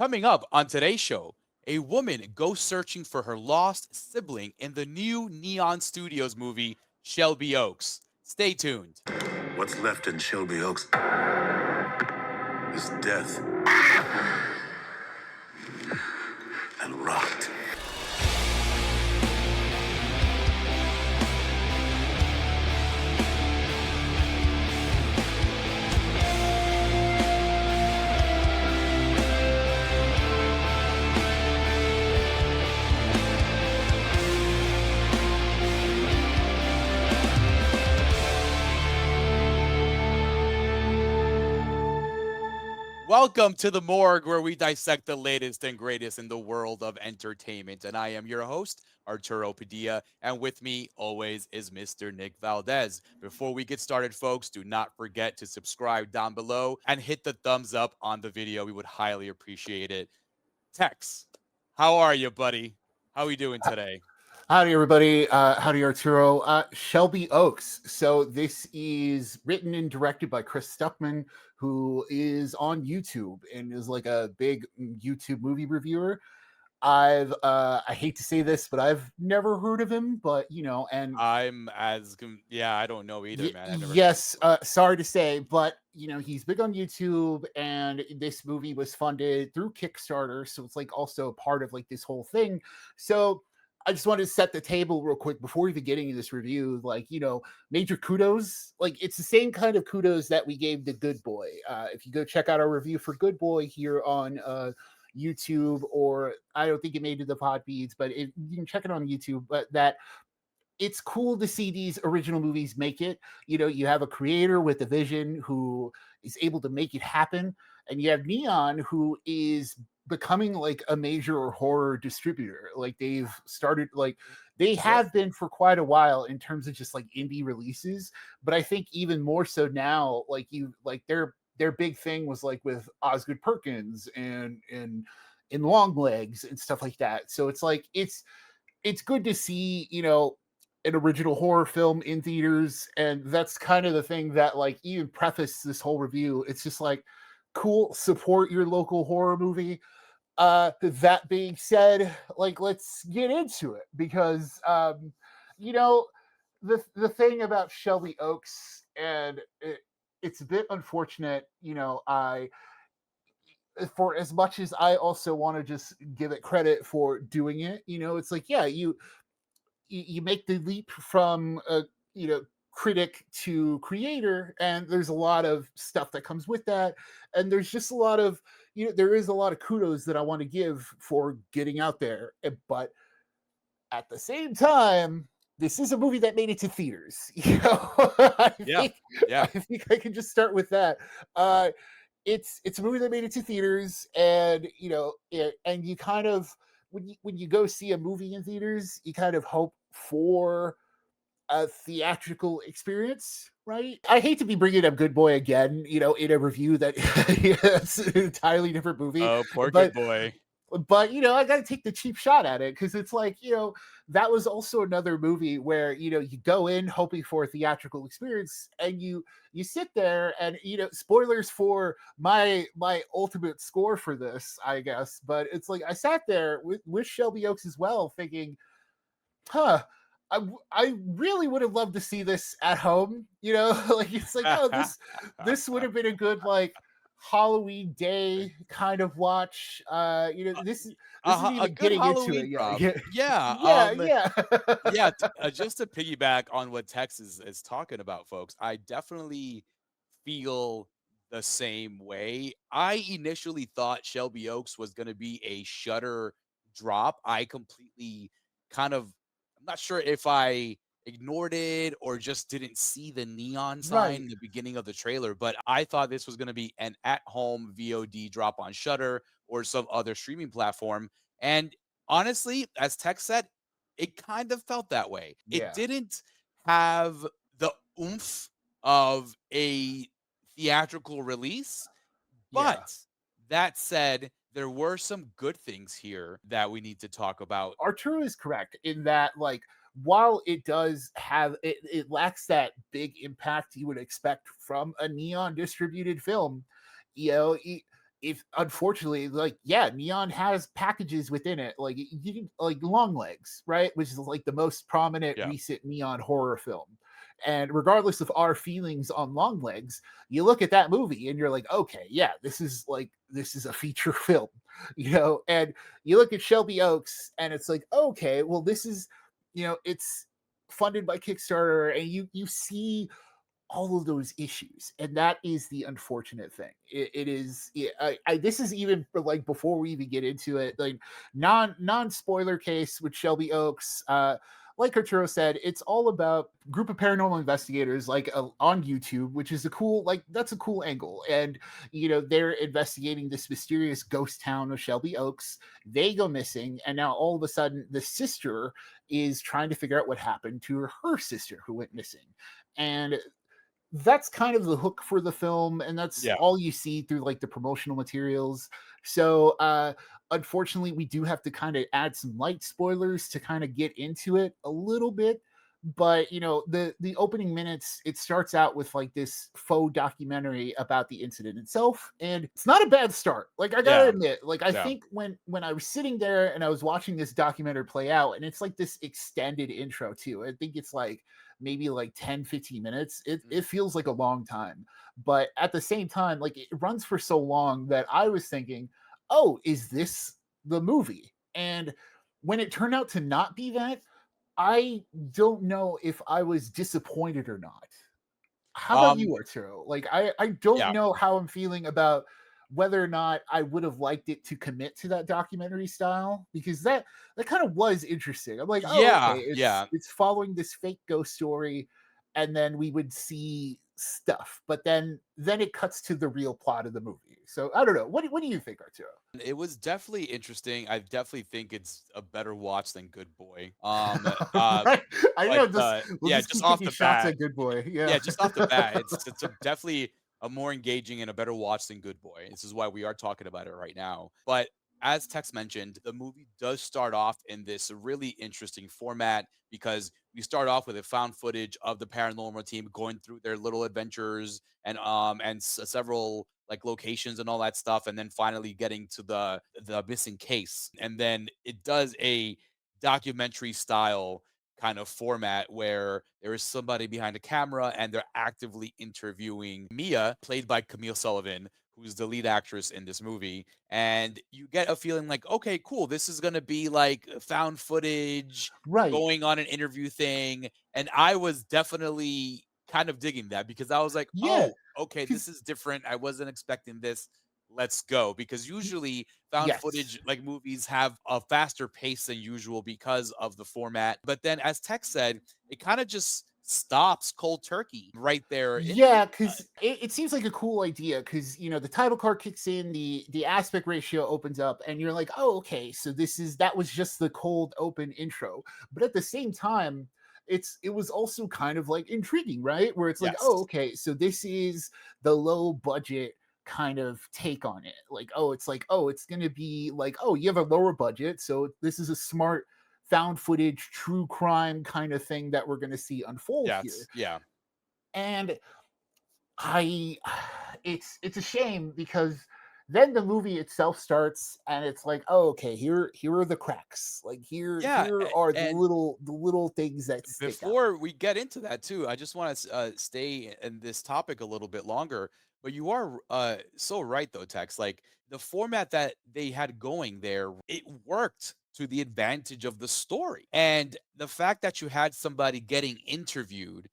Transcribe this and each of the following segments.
Coming up on today's show, a woman goes searching for her lost sibling in the new Neon Studios movie, Shelby Oaks. Stay tuned. What's left in Shelby Oaks is death and rot. Welcome to the Morgue, where we dissect the latest and greatest in the world of entertainment. And I am your host, Arturo Padilla. And with me always is Mr. Nick Valdez. Before we get started, folks, do not forget to subscribe down below and hit the thumbs up on the video. We would highly appreciate it. Tex, how are you, buddy? How are we doing today? Howdy, everybody. Howdy, Arturo. Shelby Oaks. So this is written and directed by Chris Stuckmann, who is on YouTube and is like a big YouTube movie reviewer. I hate to say this, but I've never heard of him. But and I don't know either, man. yes, sorry to say, but he's big on YouTube, and this movie was funded through Kickstarter, so it's like also part of like this whole thing. So I just wanted to set the table real quick before even getting into this review. Like, major kudos. Like, it's the same kind of kudos that we gave to Good Boy. If you go check out our review for Good Boy here on YouTube, or I don't think it made it to the pod feeds, but you can check it on YouTube. But that it's cool to see these original movies make it. You have a creator with a vision who is able to make it happen, and you have Neon, who is becoming like a major horror distributor. Like they've started, like they have been for quite a while in terms of just like indie releases, but I think even more so now, like their big thing was like with Osgood Perkins and in Long Legs and stuff like that. So it's like it's good to see an original horror film in theaters, and that's kind of the thing that like even preface this whole review. It's just like, cool, support your local horror movie. That being said, like let's get into it, because the thing about Shelby Oaks, and it's a bit unfortunate, I for as much as I also want to just give it credit for doing it, it's like, yeah, you make the leap from critic to creator, and there's a lot of stuff that comes with that, and there's just a lot of there is a lot of kudos that I want to give for getting out there. But at the same time, this is a movie that made it to theaters. I think I can just start with that. It's a movie that made it to theaters, and and you kind of, when you go see a movie in theaters, you kind of hope for a theatrical experience, right? I hate to be bringing up Good Boy again, in a review that it's an entirely different movie. Oh, poor Good Boy. But I got to take the cheap shot at it, because it's like, that was also another movie where you go in hoping for a theatrical experience, and you sit there, and spoilers for my ultimate score for this, I guess, but it's like I sat there with Shelby Oaks as well, thinking, I really would have loved to see this at home. Like it's like, oh, this would have been a good like Halloween day kind of watch. This is even getting Halloween into it. Yeah. Just to piggyback on what Tex is talking about, folks, I definitely feel the same way. I initially thought Shelby Oaks was going to be a Shudder drop. I completely kind of, I'm not sure if I ignored it or just didn't see the neon sign in the beginning of the trailer, but I thought this was going to be an at-home VOD drop on Shudder or some other streaming platform. And honestly, as Tex said, it kind of felt that way. Yeah. It didn't have the oomph of a theatrical release, but that said, there were some good things here that we need to talk about. Arturo is correct in that, like, while it does have it lacks that big impact you would expect from a neon distributed film, if unfortunately, like, yeah, Neon has packages within it, like you can like Long Legs, right, which is like the most prominent Yeah. recent Neon horror film. And regardless of our feelings on Long Legs, you look at that movie and you're like, okay, yeah, this is a feature film, you know. And you look at Shelby Oaks and it's like, okay, well, this is, you know, it's funded by Kickstarter, and you see all of those issues, and that is the unfortunate thing. It is this is even for like before we even get into it, like non spoiler case with Shelby Oaks. Like Arturo said, it's all about a group of paranormal investigators like on YouTube, which is a cool, like, that's a cool angle. And you know, they're investigating this mysterious ghost town of Shelby Oaks. They go missing, and now all of a sudden the sister is trying to figure out what happened to her sister who went missing. And that's kind of the hook for the film, and that's Yeah. all you see through like the promotional materials. So unfortunately, we do have to kind of add some light spoilers to kind of get into it a little bit. But you know, the opening minutes, it starts out with like this faux documentary about the incident itself, and it's not a bad start. Like, I gotta Yeah. admit, like, I Yeah. think when I was sitting there and I was watching this documentary play out, and it's like this extended intro too, I think it's like maybe like 10-15 minutes. Mhm. It feels like a long time, but at the same time, like, it runs for so long that I was thinking, oh, is this the movie? And when it turned out to not be that, I don't know if I was disappointed or not. How about Um, you, Arturo? Like, I don't yeah. know how I'm feeling about whether or not I would have liked it to commit to that documentary style, because that kind of was interesting. I'm like, oh, okay, Yeah. Yeah. it's following this fake ghost story, and then we would see stuff, but then it cuts to the real plot of the movie. So I don't know. What do you think, Arturo? It was definitely interesting. I definitely think it's a better watch than Good Boy. Right? I But know this. We'll yeah, just just keep off taking the shots bat, at Good Boy. Yeah. yeah, just off the bat, it's a definitely a more engaging and a better watch than Good Boy. This is why we are talking about it right now. But as Tex mentioned, the movie does start off in this really interesting format because we start off with a found footage of the paranormal team going through their little adventures and several like locations and all that stuff, and then finally getting to the missing case. And then it does a documentary style kind of format where there is somebody behind a camera and they're actively interviewing Mia, played by Camille Sullivan, who's the lead actress in this movie. And you get a feeling like, okay, cool, this is going to be like found footage Right. going on an interview thing. And I was definitely kind of digging that because I was like, Yeah. oh, okay, this Because is different. I wasn't expecting this. Let's go. Because usually found yes. footage like movies have a faster pace than usual because of the format. But then, as Tex said, it kind of just stops cold turkey right there. Yeah, because it seems like a cool idea. Because you know, the title card kicks in, the aspect ratio opens up, and you're like, oh, okay, so that was just the cold open intro. But at the same time, it was also kind of like intriguing, right? Where it's like, oh, Yes. okay, so this is the low budget kind of take on it. Like, oh, it's gonna be like, oh, you have a lower budget, so this is a smart found footage true crime kind of thing that we're going to see unfold here. Yes. Yeah. And I it's a shame, because then the movie itself starts and it's like, oh, okay, here are the cracks. Like, Yeah. here are And the little things that stick out. before we get into that too, I just want to stay in this topic a little bit longer. But you are so right though, Tex. Like the format that they had going there, it worked to the advantage of the story, and the fact that you had somebody getting interviewed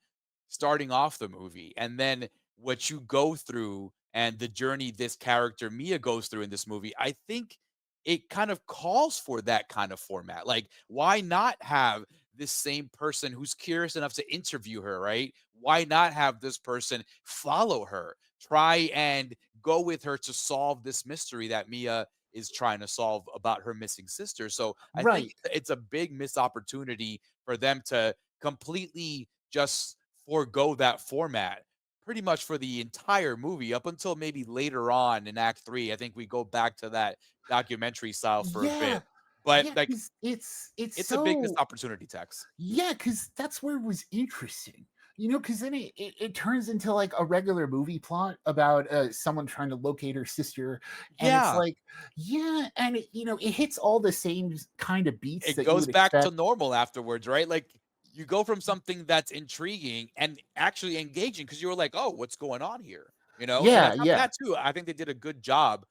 starting off the movie, and then what you go through and the journey this character Mia goes through in this movie, I think it kind of calls for that kind of format. Like, why not have this same person who's curious enough to interview her, right? Why not have this person follow her, try and go with her to solve this mystery that Mia is trying to solve about her missing sister? So I think Right. it's a big missed opportunity for them to completely just forego that format pretty much for the entire movie up until maybe later on in act 3. I think we go back to that documentary style for a Yeah. bit. But, Yeah, like, because it's it's a big missed so opportunity, Tex. yeah, because that's where it was interesting. Because then it turns into like a regular movie plot about someone trying to locate her sister, and it's Yeah. like, yeah, and it hits all the same kind of beats It that you goes would back to expect. normal afterwards, right? Like, you go from something that's intriguing and actually engaging because you were like, "Oh, what's going on here?" And Yeah, on top of yeah, that too, I think they did a good job,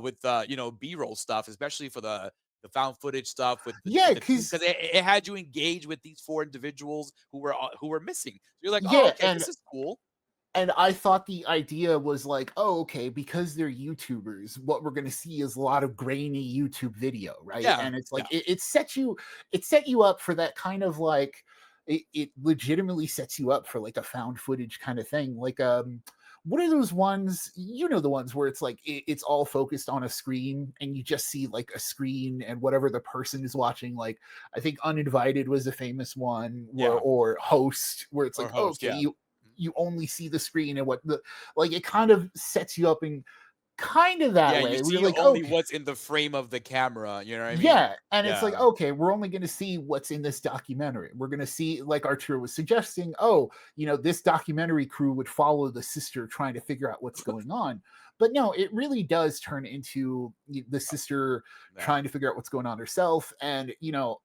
with, B-roll stuff, especially for the found footage stuff yeah, with the team, because 'cause it had you engage with these 4 individuals who were missing. So you're like, "Oh, yeah, okay, this is cool." and I thought the idea was like, oh, okay, because they're YouTubers, what we're going to see is a lot of grainy YouTube video, right? Yeah, And it's like yeah. it set you up for that kind of like it legitimately sets you up for like a found footage kind of thing. Like what are those ones? The ones where it's like it's all focused on a screen and you just see like a screen and whatever the person is watching. Like I think Uninvited was a famous one, Yeah, or Host, where it's or like, host, okay, yeah. Mhm. you only see the screen and what the like it kind of sets you up in kind of that Yeah, you way. We're see like, only okay, what's in the frame of the camera, you know what I mean? yeah. And it's like, Yeah. okay, we're only going to see what's in this documentary. We're going to see, like Arturo was suggesting, oh, this documentary crew would follow the sister trying to figure out what's going on. But no, it really does turn into the sister Yeah. trying to figure out what's going on herself. And,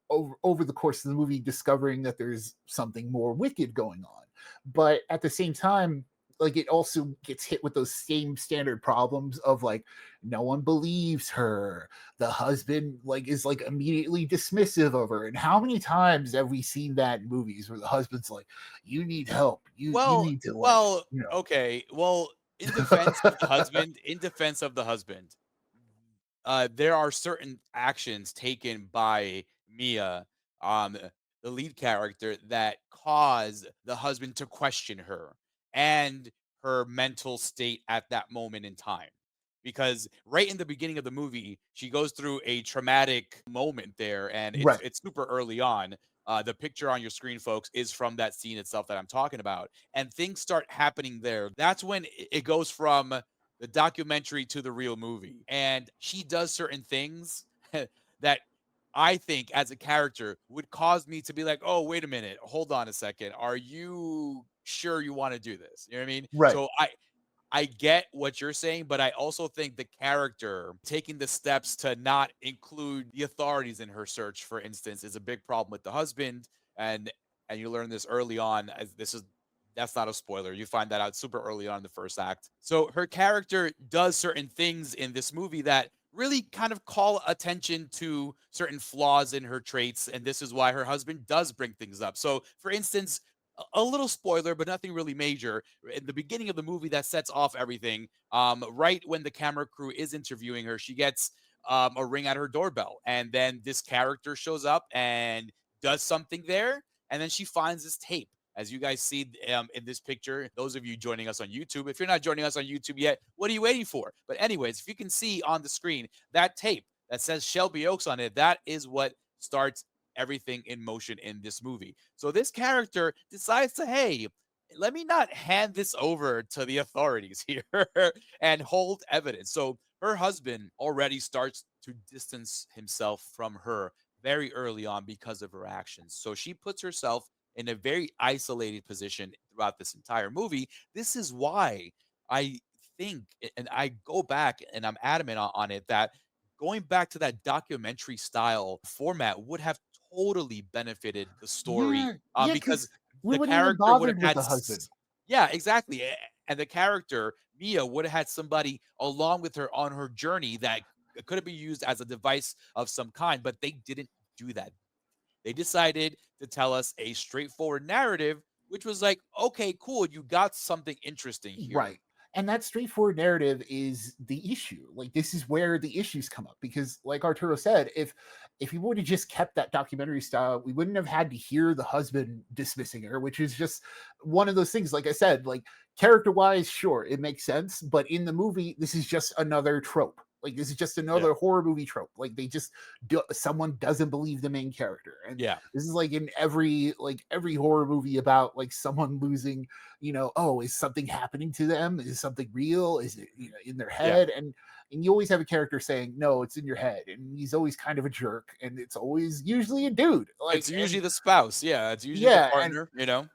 over the course of the movie, discovering that there's something more wicked going on. But at the same time, like it also gets hit with those same standard problems of like no one believes her, the husband like is like immediately dismissive of her. And how many times have we seen that in movies where the husband's like, you need help, you Well need to like, well, okay. Well, in defense of the husband, there are certain actions taken by Mia, um, the lead character, that cause the husband to question her and her mental state at that moment in time. Because right in the beginning of the movie, she goes through a traumatic moment there, and it's right, it's super early on. The picture on your screen, folks, is from that scene itself that I'm talking about, and things start happening there. That's when it goes from the documentary to the real movie. And she does certain things that I think as a character would cause me to be like, oh, wait a minute, hold on a second. Are you sure you want to do this? You know what I mean? right, So I get what you're saying, but I also think the character taking the steps to not include the authorities in her search, for instance, is a big problem with the husband. And and you learn this early on, as this is that's not a spoiler. You find that out super early on in the first act. So her character does certain things in this movie that really kind of call attention to certain flaws in her traits. And this is why her husband does bring things up. So, for instance, a little spoiler, but nothing really major. In the beginning of the movie, that sets off everything. Right when the camera crew is interviewing her, she gets a ring at her doorbell, and then this character shows up and does something there, and then she finds this tape. As you guys see in this picture, those of you joining us on YouTube, if you're not joining us on YouTube yet, what are you waiting for? But anyways, if you can see on the screen that tape that says Shelby Oaks on it, that is what starts everything in motion in this movie. So this character decides to, hey, let me not hand this over to the authorities here and hold evidence. So her husband already starts to distance himself from her very early on because of her actions. So she puts herself in a very isolated position throughout this entire movie. This is why I think, and I go back and I'm adamant on it, that going back to that documentary style format would have totally benefited the story, yeah, yeah, because because we the wouldn't even character would have bothered with had the husband. yeah, exactly. And the character Mia would have had somebody along with her on her journey that could have been used as a device of some kind, but they didn't do that. They decided to tell us a straightforward narrative, which was like, okay, cool, you got something interesting here. Right. And that straightforward narrative is the issue. Like this is where the issues come up because like Arturo said, if he would have just kept that documentary style, we wouldn't have had to hear the husband dismissing her, which is just one of those things. Like I said, like character-wise, sure, it makes sense, but in the movie, this is just another trope. Like this is just Yeah. another horror movie trope. Like they just someone doesn't believe the main character. And Yeah. this is like in every horror movie about like someone losing, oh, is something happening to them? Is something real? Is it, in their Yeah. head? And you always have a character saying, no, it's in your head. And he's always kind of a jerk. And it's always usually a dude. It's Like, usually and the spouse. Yeah. It's usually the yeah, and partner, you know?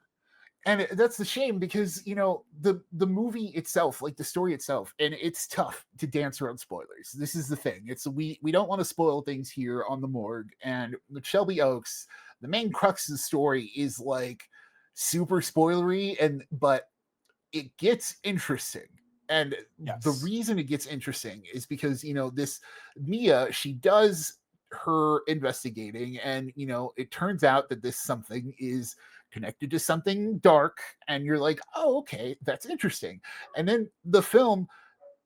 And that's the shame because the movie itself, like the story itself, and it's tough to dance around spoilers. This is the thing. It's we don't want to spoil things here on the Morgue. And with Shelby Oaks, the main crux of the story is like super spoilery, but it gets interesting. And the Yes. reason it gets interesting is because this Mia, she does her investigating, and it turns out that this something is connected to something dark, and you're like, oh, okay, that's interesting. And then the film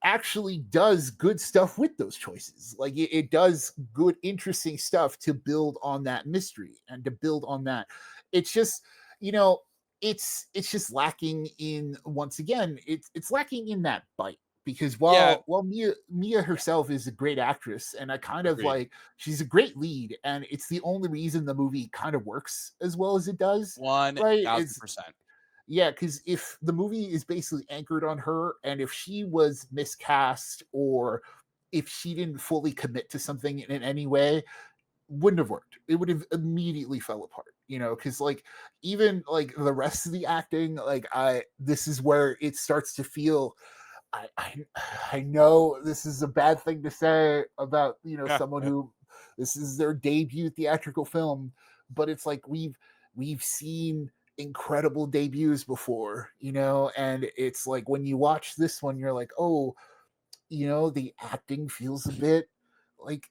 actually does good stuff with those choices. Like it does good, interesting stuff to build on that mystery and to build on that. It's just, you know, it's just lacking in, once again, it's lacking in that bite. Because Yeah. while Mia herself is a great actress, and I kind of Agreed. like, she's a great lead, and it's the only reason the movie kind of works as well as it does, One right? thousand It's percent. Yeah, because if the movie is basically anchored on her, and if she was miscast, or if she didn't fully commit to something in any way, wouldn't have worked. It would have immediately fell apart, because like even like the rest of the acting, like this is where it starts to feel. I, I I know this is a bad thing to say about someone who this is their debut theatrical film, but it's like we've seen incredible debuts before, and it's like when you watch this one, you're like, oh, the acting feels a bit like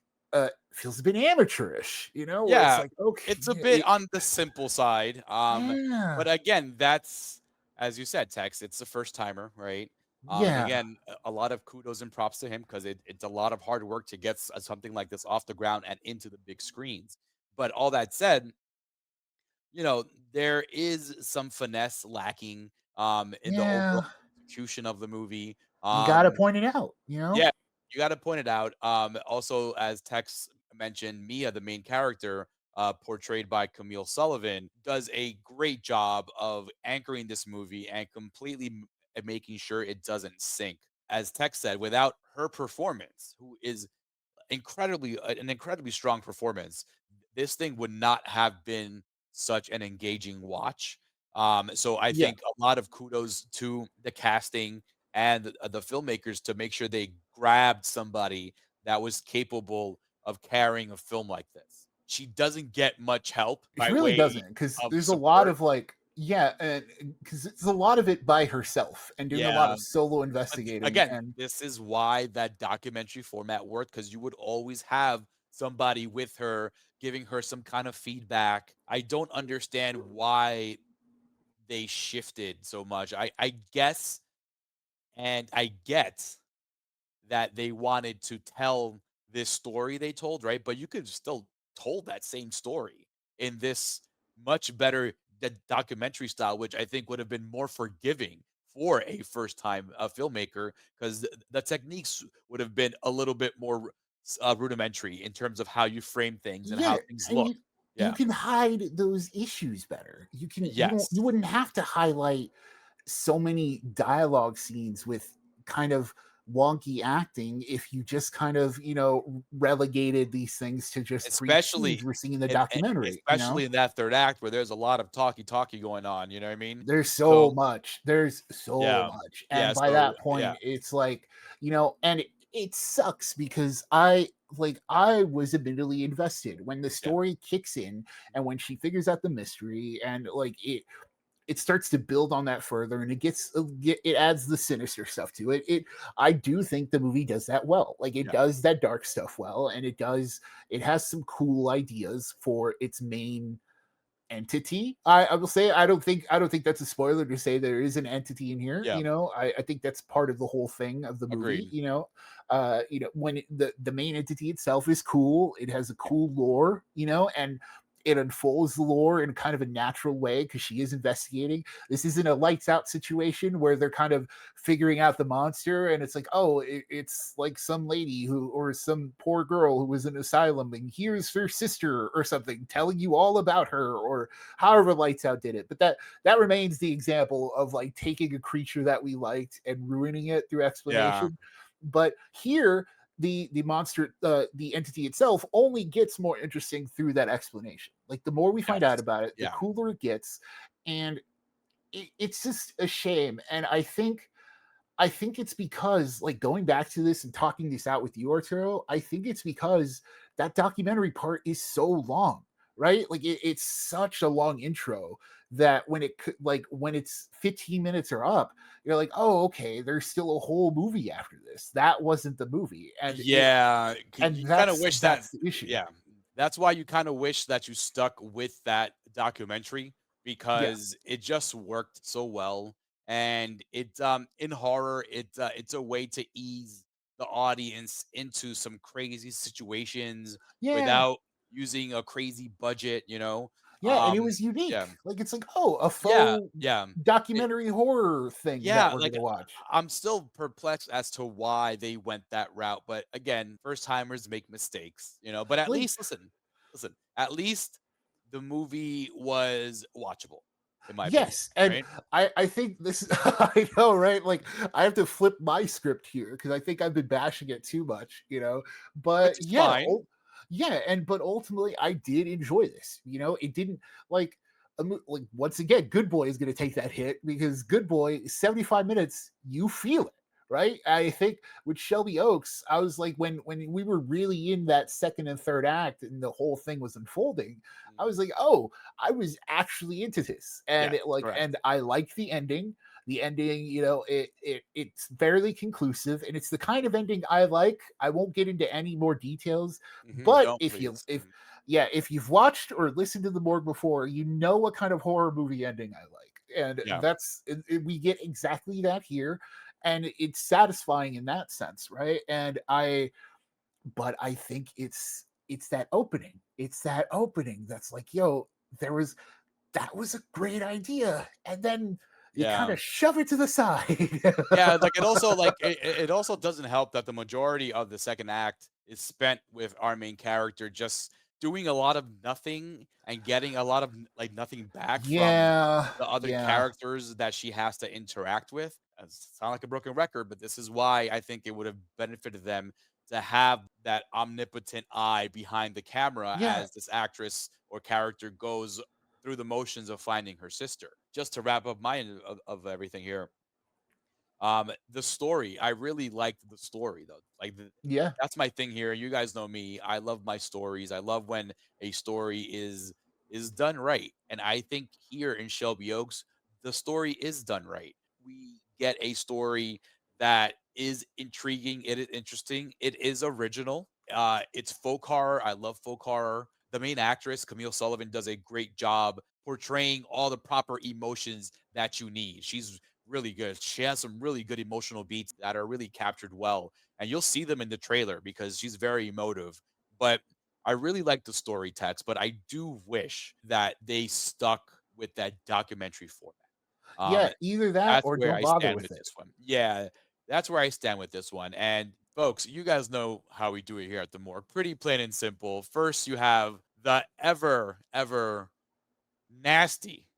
feels a bit amateurish, where it's Yeah, like, okay, it's a bit on the simple side. yeah, But again, that's as you said, Tex, it's the first timer, right? And yeah, again, a lot of kudos and props to him because it's a lot of hard work to get something like this off the ground and into the big screens. But all that said, you know, there is some finesse lacking in the overall yeah. execution of the movie. You got to Um, point it out. yeah, you gotta point it out. Also, as Tex mentioned, Mia, the main character, portrayed by Camille Sullivan, does a great job of anchoring this movie and completely making sure it doesn't sink. As Tex said, without her performance, who is an incredibly strong performance, this thing would not have been such an engaging watch. So I Yeah, think a lot of kudos to the casting and the filmmakers to make sure they grabbed somebody that was capable of carrying a film like this. She doesn't get much help it by really way doesn't, because of there's a lot support. of like, yeah, and because it's a lot of it by herself and doing a lot Yeah. of solo But investigating, again, and this is why that documentary format worked because you would always have somebody with her giving her some kind of feedback. I don't understand why they shifted so much. I guess and I get that they wanted to tell this story they told, right? But you could have still told that same story in this much better documentary style, which I think would have been more forgiving for a first time filmmaker because the techniques would have been a little bit more rudimentary in terms of how you frame things and yeah, how things and look. you Yeah. can hide those issues better. You Yes. wouldn't have to highlight so many dialogue scenes with kind of wonky acting if you just kind of relegated these things to just three Especially cues we're seeing in the in documentary. especially in that 3rd act where there's a lot of talky going on, you know what I mean? So, There's so yeah. much, Yeah, and by so that yeah, point it's like, and it sucks because I was admittedly invested when the yeah, story kicks in, and when she figures out the mystery, and like it starts to build on that further, and it adds the sinister stuff to it. I do think the movie does that well. Like it yeah, does that dark stuff well, and it has some cool ideas for its main entity. I will say I don't think that's a spoiler to say there is an entity in here. yeah, I think that's part of the whole thing of the movie. agreed. When the main entity itself is cool, it has a Yeah, cool lore, and it unfolds the lore in kind of a natural way because she is investigating. This isn't a lights out situation where they're kind of figuring out the monster, and it's like, oh, it's like some lady who, or some poor girl who was in an asylum, and here's her sister or something telling you all about her, or however lights out did it. But that remains the example of like taking a creature that we liked and ruining it through yeah, explanation. But here, the monster, the entity itself, only gets more interesting through that explanation. Like the more we find out yes, about it, the yeah, cooler it gets. And it's just a shame, and I think it's because, like, going back to this and talking this out with you, Arturo, I think it's because that documentary part is so long, right? Like, it's such a long intro that when like, when it's 15 minutes or up, you're like, oh, okay, there's still a whole movie after this. That wasn't the movie. Yeah, And you kinda wish that that's the issue. yeah, that's why you kinda wish that you stuck with that documentary Yeah. because it just worked so well, and in horror, it's a way to ease the audience into some crazy situations Yeah. without using a crazy budget, you know? Yeah, and it was Yeah. unique. Like, it's like, oh, a Yeah, faux yeah. documentary horror thing that Yeah, we're like, gonna watch. I'm still perplexed as to why they went that route, but again, first timers make mistakes, you know, but at Like, least listen, at least the movie was watchable, in my opinion, yes, and right? I think this I know, right? Like, I have to flip my script here because I think I've been bashing it too much, you know? Which But is yeah, fine. yeah, and but ultimately, I did enjoy this, you know? It didn't like, like, once again, Good Boy is gonna take that hit because Good Boy, 75 minutes, you feel it, right? I think with Shelby Oaks, I was like, when we were really in that second and third act and the whole thing was unfolding, I Mhm. was like, oh, I was actually into this, and Yes, it like, correct. and I like the ending. The ending, you know, it's fairly conclusive, and it's the kind of ending I like. I won't get into any more details, Mhm, but don't please. if Mhm. yeah, if you've watched or listened to the Morgue before, you know what kind of horror movie ending I like, and Yeah, we get exactly that here, and it's satisfying in that sense, right? But I think it's that opening. It's that opening that's like, yo, there was that was a great idea. And then you kind yeah. of shove it to the side. Yeah, like, it also doesn't help that the majority of the second act is spent with our main character just doing a lot of nothing and getting a lot of, like, nothing back from Yeah. the other Yeah. characters that she has to interact with. Sound like a broken record, but this is why I think it would have benefited them to have that omnipotent eye behind the camera Yeah. as this actress or character goes through the motions of finding her sister. Just to wrap up my end of everything here, the story, I really liked the story though. Yeah. That's my thing here. You guys know me. I love my stories. I love when a story is done right. And I think here in Shelby Oaks, the story is done right. We get a story that is intriguing, it is interesting, it is original. It's folk horror. I love folk horror. The main actress, Camille Sullivan, does a great job portraying all the proper emotions that you need. She's really good. She has some really good emotional beats that are really captured well, and you'll see them in the trailer because she's very emotive. But I really like the story text, but I do wish that they stuck with that documentary format. Um, Yeah. Either that that's or where don't I bother stand with with it. this one. Yeah, that's where I stand with this one. And folks, you guys know how we do it here at the Morgue. Pretty plain and simple. First, you have the ever nasty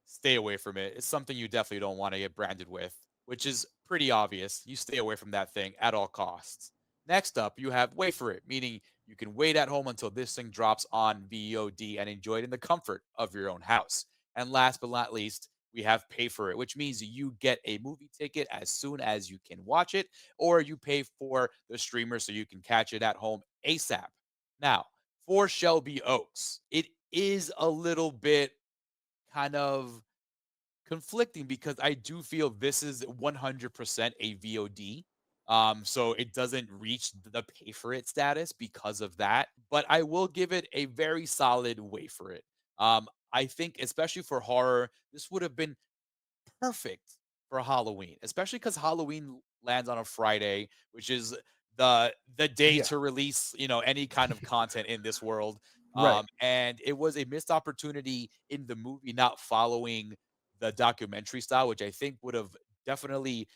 stay away from it. It's something you definitely don't want to get branded with, which is pretty obvious. You stay away from that thing at all costs. Next up, you have wait for it, meaning you can wait at home until this thing drops on VOD and enjoy it in the comfort of your own house. And last but not least, we have pay for it, which means you get a movie ticket as soon as you can watch it, or you pay for the streamer so you can catch it at home ASAP. Now, for Shelby Oaks, it is a little bit kind of conflicting because I do feel this is 100% a VOD. So it doesn't reach the pay for it status because of that, but I will give it a very solid wait for it. I think, especially for horror, this would have been perfect for Halloween, especially because Halloween lands on a Friday, which is the day Yeah. to release, any kind of content in this world. Right. And it was a missed opportunity in the movie not following the documentary style, which I think would have definitely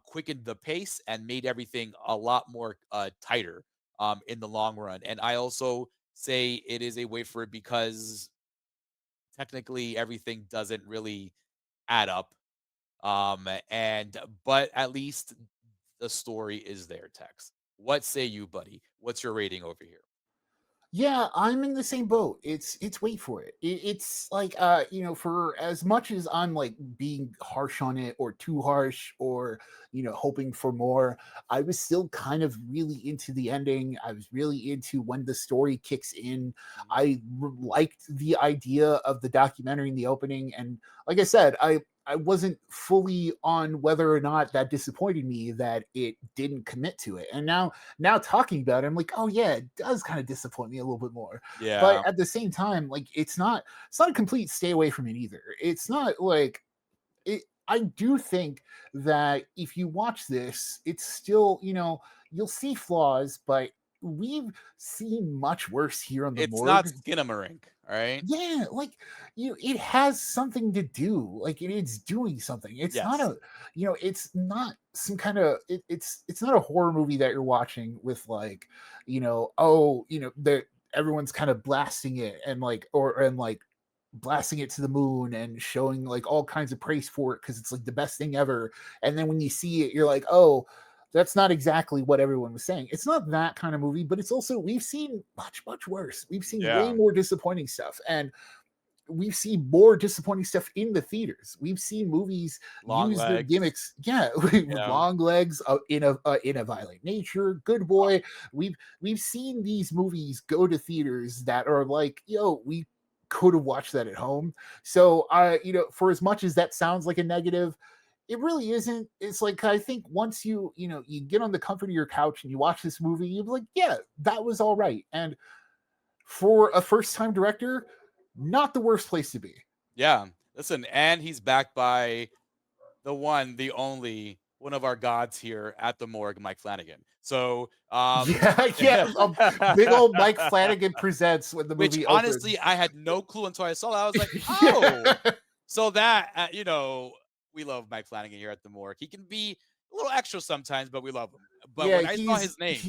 quickened the pace and made everything a lot more tighter in the long run. And I also say it is a wait for it because technically everything doesn't really add up, and but at least the story is there, Tex. What say you, buddy? What's your rating over here? Yeah, I'm in the same boat. It's wait for it. It's like for as much as I'm like being harsh on it or too harsh or hoping for more, I was still kind of really into the ending. I was really into when the story kicks in. Mhm. Liked the idea of the documentary in the opening, and like I said, I wasn't fully on whether or not that disappointed me that it didn't commit to it. And now talking about it, I'm like, oh yeah, it does kind of disappoint me a little bit more. But Yeah. at the same time, like it's not a complete stay away from it either. It's not like it. I do think that if you watch this, it's still, you'll see flaws, but we've seen much worse here on the It's not morgue. Skinamarink, all right? Yeah, like it has something to do. Like it is doing something. It's not Yes. it's not some kind of it's not a horror movie that you're watching with like, that everyone's kind of blasting it and like blasting it to the moon and showing like all kinds of praise for it because it's like the best thing ever. And then when you see it, you're like, oh, that's not exactly what everyone was saying. It's not that kind of movie, but it's also we've seen much, much worse. We've seen way Yeah. more disappointing stuff. And we've seen more disappointing stuff in the theaters. We've seen movies Long use their legs, gimmicks, yeah, you with know? long legs, in a violent nature, Good Boy. We've seen these movies go to theaters that are like, we could have watched that at home. So for as much as that sounds like a negative, it really isn't. It's like I think once you get on the comfort of your couch and you watch this movie, you're like, yeah, that was all right. And for a first time director, not the worst place to be. Yeah. Listen, and he's backed by the one, the only, one of our gods here at the morgue, Mike Flanagan. So, Yeah, yeah. Big old Mike Flanagan presents when the which movie honestly, opens. I had no clue until I saw that. I was like, oh, Yeah. so that, we love Mike Flanagan here at the morgue. He can be a little extra sometimes, but we love him. But Yeah, when I saw his name,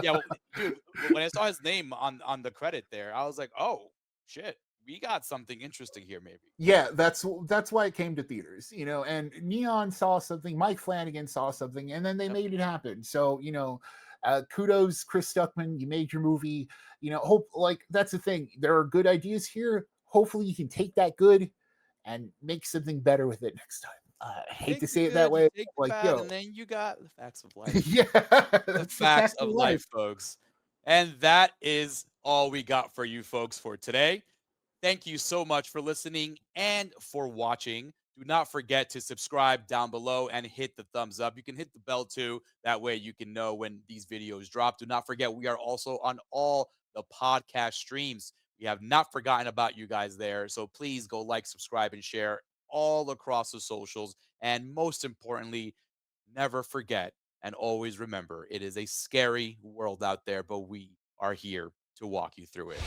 yeah, well, dude, when I saw his name on the credit there, I was like, oh shit, we got something interesting here, maybe. yeah, that's why it came to theaters, and Neon saw something, Mike Flanagan saw something, and then they Yep. made it happen. So, kudos, Chris Stuckman, you made your movie. Hope like that's the thing. There are good ideas here. Hopefully you can take that good and make something better with it next time. I You hate take to the say it that good, you way. take the Like, bad, yo, and then you got the facts of life. yeah, The that's the facts fact of of life. life, folks. And that is all we got for you folks for today. Thank you so much for listening and for watching. Do not forget to subscribe down below and hit the thumbs up. You can hit the bell too. That way you can know when these videos drop. Do not forget, we are also on all the podcast streams. We have not forgotten about you guys there. So please go like, subscribe, and share all across the socials. And most importantly, never forget and always remember it is a scary world out there, but we are here to walk you through it.